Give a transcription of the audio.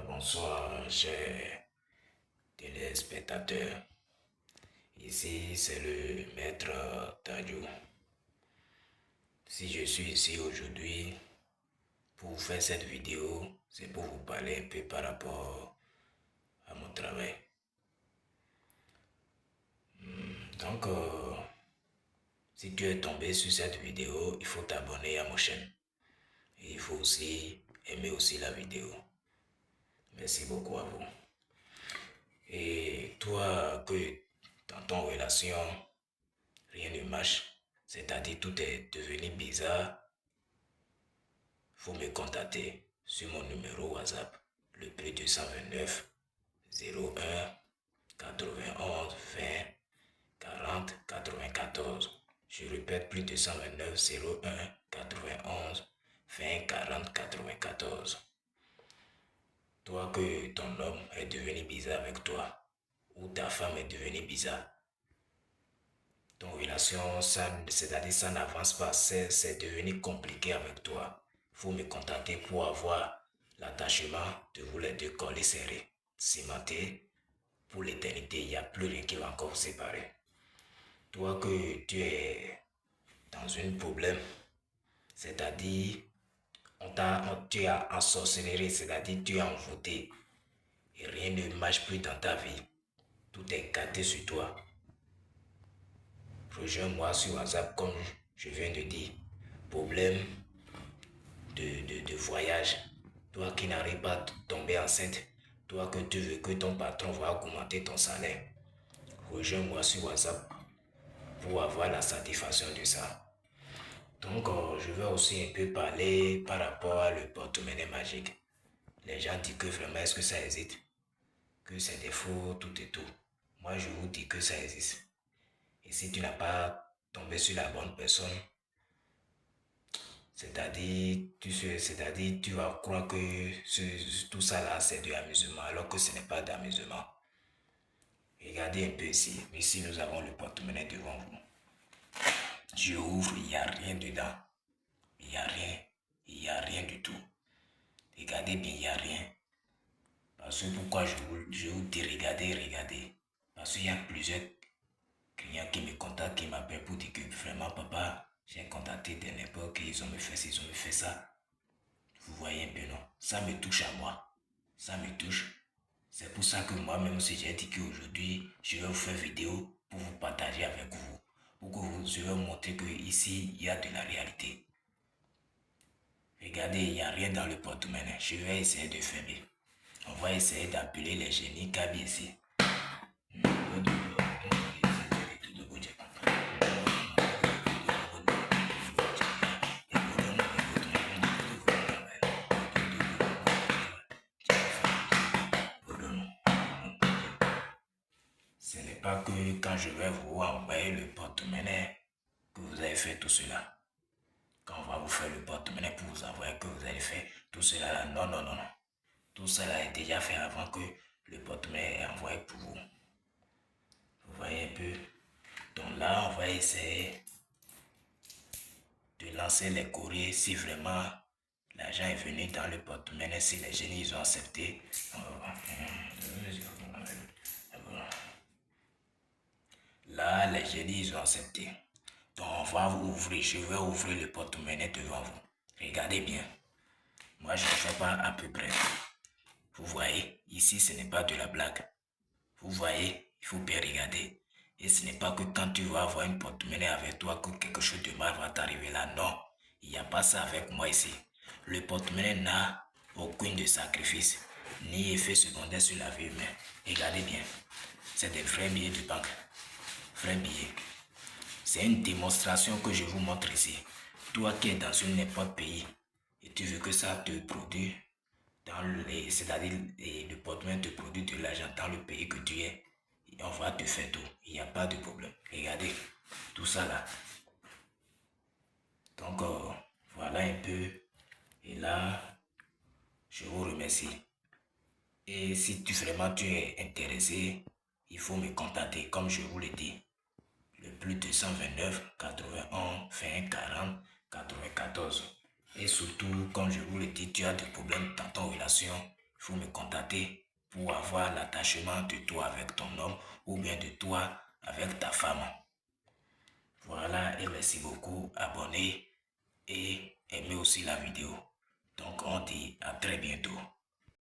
Bonsoir, chers téléspectateurs. Ici, c'est le maître Tadjou. Si je suis ici aujourd'hui pour vous faire cette vidéo, c'est pour vous parler un peu par rapport à mon travail. Donc, si tu es tombé sur cette vidéo, il faut t'abonner à ma chaîne. Et il faut aussi aimer aussi la vidéo. Merci beaucoup à vous. Et toi, que dans ton relation, rien ne marche, c'est-à-dire tout est devenu bizarre, faut me contacter sur mon numéro WhatsApp, le plus 229 01 91 20 40 94. Je répète, plus 229 01 91 20 40 94. Toi que ton homme est devenu bizarre avec toi, ou ta femme est devenue bizarre, ton relation, c'est-à-dire ça n'avance pas, c'est devenu compliqué avec toi. Il faut me contacter pour avoir l'attachement de vous les deux collés serrés, cimentés pour l'éternité. Il n'y a plus rien qui va encore vous séparer. Toi que tu es dans un problème, c'est-à-dire tu as ensorcelé, c'est-à-dire tu es envoûté et rien ne marche plus dans ta vie. Tout est gâté sur toi. Rejoins-moi sur WhatsApp comme je viens de dire. Problème de voyage. Toi qui n'arrives pas à tomber enceinte. Toi que tu veux que ton patron va augmenter ton salaire. Rejoins-moi sur WhatsApp pour avoir la satisfaction de ça. Donc, je vais aussi un peu parler par rapport à le porte-monnaie magique. Les gens disent que vraiment, est-ce que ça existe? Que c'est des faux, tout et tout. Moi, je vous dis que ça existe. Et si tu n'as pas tombé sur la bonne personne, c'est-à-dire tu vas croire que tout ça là c'est de l'amusement alors que ce n'est pas d'amusement. Regardez un peu ici. Ici nous avons le porte-monnaie devant vous. Je ouvre, il n'y a rien dedans. Il n'y a rien. Il n'y a rien du tout. Regardez bien, il n'y a rien. Parce que pourquoi je vous dis regardez. Parce qu'il y a plusieurs clients qui me contactent, qui m'appellent pour dire que vraiment papa, j'ai contacté de l'époque, ils ont me fait ça, ils ont me fait ça. Vous voyez un peu, non? Ça me touche à moi. Ça me touche. C'est pour ça que moi-même aussi j'ai dit qu'aujourd'hui, je vais vous faire vidéo pour vous partager avec vous. Pour que je vais vous montrer qu'ici, il y a de la réalité. Regardez, il n'y a rien dans le porte-monnaie. Je vais essayer de fermer. On va essayer d'appeler les génies Kaby ici. Ce n'est pas que quand je vais vous envoyer le porte-monnaie que vous avez fait tout cela. Quand on va vous faire le porte-monnaie pour vous envoyer que vous avez fait tout cela là. Non. Tout cela est déjà fait avant que le porte-monnaie est envoyé pour vous. Vous voyez un peu. Donc là, on va essayer de lancer les courriers si vraiment l'argent est venu dans le porte-monnaie, si les génies ils ont accepté. Là, les génies ils ont accepté. Donc on va ouvrir, je vais ouvrir le porte-monnaie devant vous. Regardez bien. Moi je ne fais pas à peu près. Vous voyez, ici ce n'est pas de la blague. Vous voyez, il faut bien regarder. Et ce n'est pas que quand tu vas avoir une porte-monnaie avec toi que quelque chose de mal va t'arriver là. Non, il n'y a pas ça avec moi ici. Le porte-monnaie n'a aucun de sacrifice, ni effet secondaire sur la vie humaine. Regardez bien, c'est des vrais billets de banque. Vrais billets. C'est une démonstration que je vous montre ici. Toi qui es dans n'importe pays et tu veux que ça te produise c'est-à-dire le porte-monnaie te produit de l'argent dans le pays que tu es, on va te faire tout. Il n'y a pas de problème. Regardez, tout ça là. Donc, voilà un peu. Et là, je vous remercie. Et si vraiment tu es intéressé, il faut me contacter, comme je vous l'ai dit. Le plus 229 81 20 40 94. Et surtout, comme je vous l'ai dit, tu as des problèmes dans ton relation, il faut me contacter pour avoir l'attachement de toi avec ton homme ou bien de toi avec ta femme. Voilà, et merci beaucoup. Abonnez et aimez aussi la vidéo. Donc on dit à très bientôt.